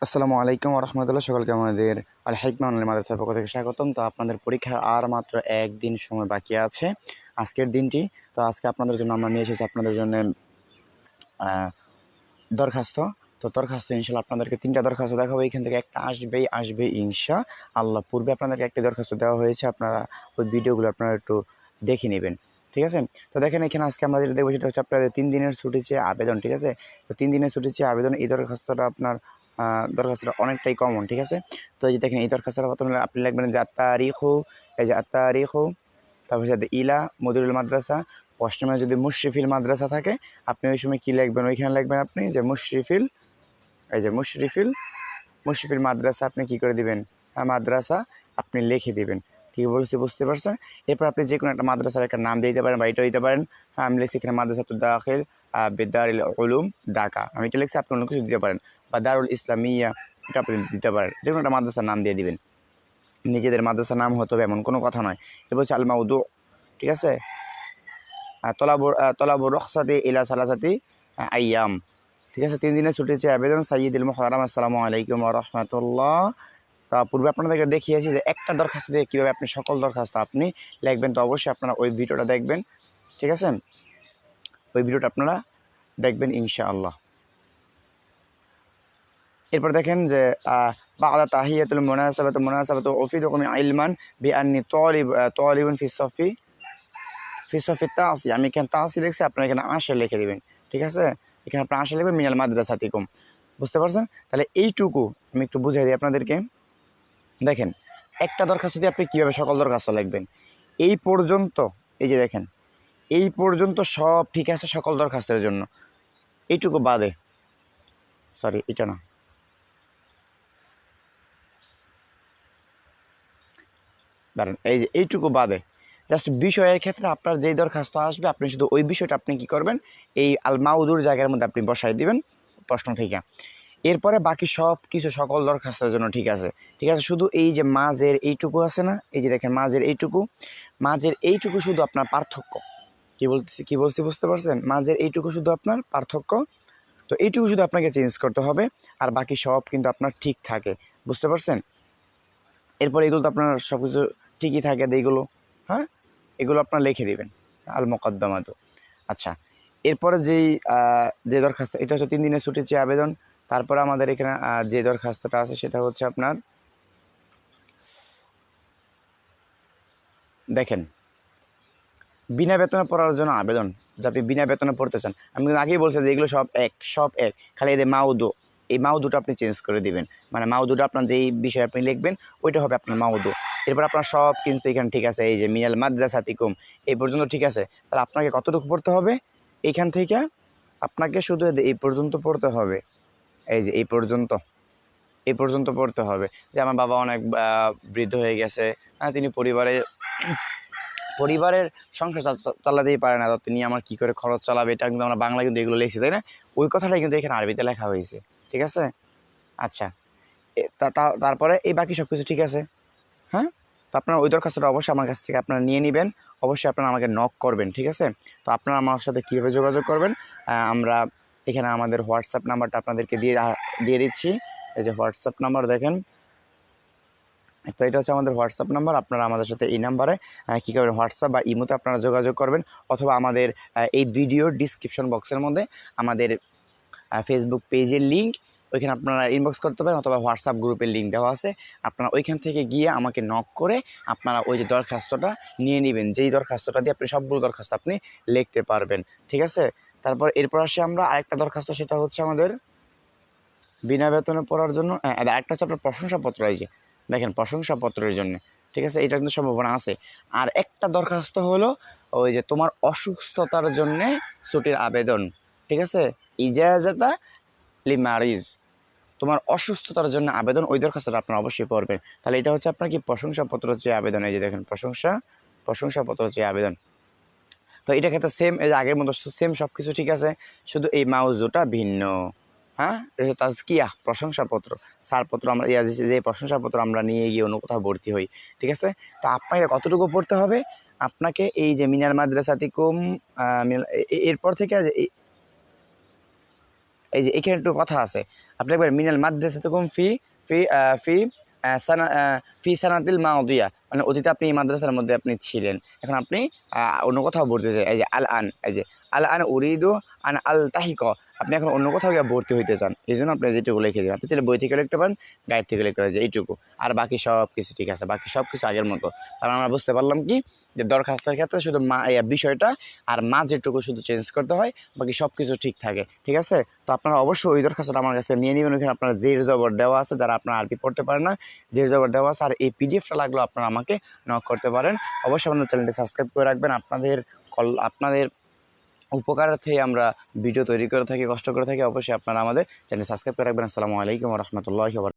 আসসালামু আলাইকুম ওয়া রাহমাতুল্লাহ। সকলকে আমাদের আল হিকমা অনলাইন মাদ্রাসার পক্ষ থেকে স্বাগতম। তো আপনাদের পরীক্ষার আর মাত্র একদিন সময় বাকি আছে, আজকের দিনটি। তো আজকে আপনাদের জন্য আমরা নিয়ে এসেছি আপনাদের জন্য দরখাস্ত। তো দরখাস্ত ইনশাল্লাহ আপনাদেরকে 3টা দরখাস্ত দেখাবো, এখান থেকে একটা আসবে ইনশাআল্লাহ। পূর্বে আপনাদেরকে একটি দরখাস্ত দেওয়া হয়েছে, আপনারা ওই ভিডিওগুলো আপনারা একটু দেখে নেবেন, ঠিক আছে? তো দেখেন এখানে আজকে আমরা যেটা দেখবো সেটা হচ্ছে আপনাদের 3 দিনের ছুটি চেয়ে আবেদন, ঠিক আছে? তো 3 দিনের ছুটি চেয়ে আবেদন, এই দরখাস্তটা আপনার দরখাস্তটা অনেকটাই কমন, ঠিক আছে? তো এই যে দেখেন এই দরখাস্তটা প্রথমে আপনি লিখবেন যে আত্তারিখু, এই যে আত্তারিখু, তারপর সাথে ইলা মদিরুল মাদ্রাসা। পশ্চিমে যদি মুশরিফিল মাদ্রাসা থাকে আপনি ওই সময় কী লিখবেন, ওইখানে লিখবেন আপনি যে মুশরিফিল, এই যে মুশরিফিল মাদ্রাসা আপনি কী করে দিবেন, মাদ্রাসা আপনি লিখে দিবেন। কী বলছি বুঝতে পারছেন? এরপর আপনি যে কোনো একটা মাদ্রাসার একটা নাম দিতে পারেন বা এটা দিতে পারেন। হ্যাঁ, আমি লিখছি এখানে মাদ্রাসাতুদ দাখিল বিদারিল উলুম ঢাকা, আমি এটা লিখছি, আপনি অন্য কিছু দিতে পারেন, বা দারুল ইসলামিয়া, এটা আপনি দিতে পারেন। যে কোনো একটা মাদ্রাসার নাম দিয়ে দিবেন, নিজেদের মাদ্রাসার নাম হতে হবে এমন কোনো কথা নয়। এরপর হচ্ছে আল মাউদু, ঠিক আছে? তলাবুর রুখসাতি ইলা সালাসাতি আইয়াম, ঠিক আছে? 3 দিনের ছুটি চেয়ে আবেদন সাইয়্যিদুল মুহতারাম। আসসালামু আলাইকুম ওয়া রাহমাতুল্লাহ। তা পূর্বে আপনাদেরকে দেখিয়েছি যে একটা দরখাস্ত দিয়ে কীভাবে আপনি সকল দরখাস্ত আপনি লিখবেন। তো অবশ্যই আপনারা ওই ভিডিওটা দেখবেন, ঠিক আছে? ওই ভিডিওটা আপনারা দেখবেন ইনশাআল্লাহ। এরপর দেখেন যে বা'দা তাহিয়াতুল মুনাসাবাতু উফিদুকুম ইলমান বিআন্নী তালিবুন ফি সফি তাসি, আমি এখানে তাসি লিখছি, আপনারা এখানে আশা লিখে দিবেন, ঠিক আছে? এখানে আপনার আশা লিখবেন মিনাল মাদ্রাসাতিকুম, বুঝতে পারছেন? তাহলে এইটুকু আমি একটু বুঝাই দিই আপনাদেরকে। দেখেন একটা দরখাস্ত দিয়ে আপনি কীভাবে সকল দরখাস্ত লিখবেন। এই পর্যন্ত, এই যে দেখেন এই পর্যন্ত সব ঠিক আছে সকল দরখাস্তের জন্য, এইটুকু বাদে, সরি এটা না, দাঁড়ান, এই যে এইটুকু বাদে জাস্ট বিষয়ের ক্ষেত্রে আপনার যেই দরখাস্ত আসবে আপনি শুধু ওই বিষয়টা আপনি কী করবেন, এই আল মাউদুর জায়গার মধ্যে আপনি বসাই দিবেন প্রশ্ন থেকে। এরপরে বাকি সব কিছু সকল দরখাস্তের জন্য ঠিক আছে, ঠিক আছে? শুধু এই যে মাঝের এইটুকু আছে না, এই যে দেখেন মাঝের এইটুকু শুধু আপনার পার্থক্য। কী বলছি বুঝতে পারছেন? মাঝের এইটুকু শুধু আপনার পার্থক্য। তো এইটুকু শুধু আপনাকে চেঞ্জ করতে হবে, আর বাকি সব কিন্তু আপনার ঠিক থাকে, বুঝতে পারছেন? এরপর এগুলো তো আপনার সব কিছু ঠিকই থাকে, এইগুলো, হ্যাঁ, এগুলো আপনার লিখে দিবেন আল মুকদ্দমাতু। আচ্ছা, এরপরে যে দরখাস্ত, এটা হচ্ছে 3 দিনের ছুটি চেয়ে আবেদন। তারপরে আমাদের এখানে যে দরখাস্তটা আছে সেটা হচ্ছে আপনার, দেখেন বিনা বেতনে পড়ার জন্য আবেদন, যে আপনি বিনা বেতনে পড়তে চান। আমি কিন্তু আগেই বলছি যে এগুলো সব এক, খালি এদের মাউদু, এই মাউদুটা আপনি চেঞ্জ করে দিবেন, মানে মাউদুটা আপনার যেই বিষয়ে আপনি লিখবেন ওইটা হবে আপনার মাউদু। এরপর আপনার সব কিন্তু এখানে ঠিক আছে, এই যে মিনাল মাদ্রাসাতিকুম এই পর্যন্ত ঠিক আছে। তাহলে আপনাকে কতটুকু পড়তে হবে? এইখান থেকে আপনাকে শুধু এই পর্যন্ত পড়তে হবে, এই যে এই পর্যন্ত পড়তে হবে। যে আমার বাবা অনেক বৃদ্ধ হয়ে গেছে, তিনি পরিবারের সংসার চালাতেই পারে না, তো তিনি আমার কী করে খরচ চালাবে, এটা কিন্তু আমরা বাংলা কিন্তু এগুলো লিখছি, তাই না? ওই কথাটাই কিন্তু এখানে আরবিতে লেখা হয়েছে, ঠিক আছে? আচ্ছা, তারপরে এই বাকি সব কিছু ঠিক আছে, হ্যাঁ? তো আপনার ওই দরখাস্তটা অবশ্যই আমার কাছ থেকে আপনারা নিয়ে নেবেন, অবশ্যই আপনারা আমাকে নক করবেন, ঠিক আছে? তো আপনারা আমার সাথে কীভাবে যোগাযোগ করবেন, আমরা এখানে আমাদের হোয়াটসঅ্যাপ নাম্বারটা আপনাদেরকে দিয়ে দিচ্ছি। এই যে হোয়াটসঅ্যাপ নাম্বার দেখেন, তো এটা হচ্ছে আমাদের হোয়াটসঅ্যাপ নাম্বার। আপনারা আমাদের সাথে এই নাম্বারে কী করবেন, হোয়াটসঅ্যাপ বা ইমোতে আপনারা যোগাযোগ করবেন, অথবা আমাদের এই ভিডিওর ডিসক্রিপশন বক্সের মধ্যে আমাদের ফেসবুক পেজের লিঙ্ক, ওইখানে আপনারা ইনবক্স করতে পারেন, অথবা হোয়াটসঅ্যাপ গ্রুপের লিঙ্ক দেওয়া আছে, আপনারা ওইখান থেকে গিয়ে আমাকে নক করে আপনারা ওই যে দরখাস্তটা নিয়ে নেবেন, যেই দরখাস্তটা দিয়ে আপনি সবগুলো দরখাস্ত আপনি লিখতে পারবেন, ঠিক আছে? তারপর এরপর আসি আমরা আরেকটা দরখাস্ত, সেটা হচ্ছে আমাদের বিনা বেতনে পড়ার জন্য। আরেকটা হচ্ছে আপনার প্রশংসাপত্র, এই যে দেখেন প্রশংসাপত্রের জন্য, ঠিক আছে? এটা কিন্তু সম্ভাবনা আছে। আর একটা দরখাস্ত হলো ওই যে তোমার অসুস্থতার জন্যে ছুটির আবেদন, ঠিক আছে? ইজাজাতা লিমারিজ, তোমার অসুস্থতার জন্য আবেদন, ওই দরখাস্তটা আপনারা অবশ্যই পড়বেন। তাহলে এটা হচ্ছে আপনার কি প্রশংসাপত্র চেয়ে আবেদন, এই যে দেখেন প্রশংসাপত্র চেয়ে আবেদন। তো এটা ক্ষেত্রে সেম, এই যে আগের মতো সেম সব কিছু ঠিক আছে, শুধু এই মাউজুটা ভিন্ন, হ্যাঁ? এটা হচ্ছে তাজকিয়া, প্রশংসাপত্র, ছাড়পত্র, আমরা যে প্রশংসাপত্র আমরা নিয়ে গিয়ে অন্য কোথাও ভর্তি হই, ঠিক আছে? তো আপনাকে কতটুকু পড়তে হবে? আপনাকে এই যে মিনাল মাদ্রাসাতিকুম, এরপর থেকে এই যে এখানে একটু কথা আছে, আপনি একবার মিনাল মাদ্রাসাতুকুম ফি ফি ফি সানা ফি সানাতিল মাদিয়া, মানে অতীতে আপনি এই মাদ্রাসার মধ্যে আপনি ছিলেন, এখন আপনি অন্য কোথাও ভর্তি হতে চান। এই যে আল আন, এই যে আল আন উরিদু আন আল তাহিক, আপনি এখন অন্য কোথাও গিয়ে ভর্তি হইতে চান, এই জন্য আপনি যেটুকু লিখে দেবেন। আপনি চাইলে বই থেকে লিখতে পারেন, গাইড থেকে লিখতে পারেন, যে এইটুকু। আর বাকি সব কিছু ঠিক আছে, বাকি সব কিছু আগের মতো। কারণ আমরা বুঝতে পারলাম কি, যে দরখাস্তের ক্ষেত্রে শুধু বিষয়টা আর যেটুকু শুধু চেঞ্জ করতে হয়, বাকি সব কিছু ঠিক থাকে। ঠিক আছে, তো আপনারা অবশ্যই ওই দরখাস্তটা আমার কাছে নিয়ে নেবেন। ওইখানে আপনারা জের জবর দেওয়া আছে, যারা আপনারা আরবি পড়তে পারেন না, জের জবর দেওয়া আছে। আর এই পিডিএফটা লাগলেও আপনারা আমাকে নক করতে পারেন। অবশ্যই আমাদের চ্যানেলটি সাবস্ক্রাইব করে রাখবেন। আপনাদের উপকারার্থে আমরা ভিডিও তৈরি করে থাকি, কষ্ট করে থাকি। অবশ্যই আপনারা আমাদের চ্যানেল সাবস্ক্রাইব করে রাখবেন। আসসালামু আলাইকুম ওয়া রাহমাতুল্লাহি ওয়া বারাকাতুহু।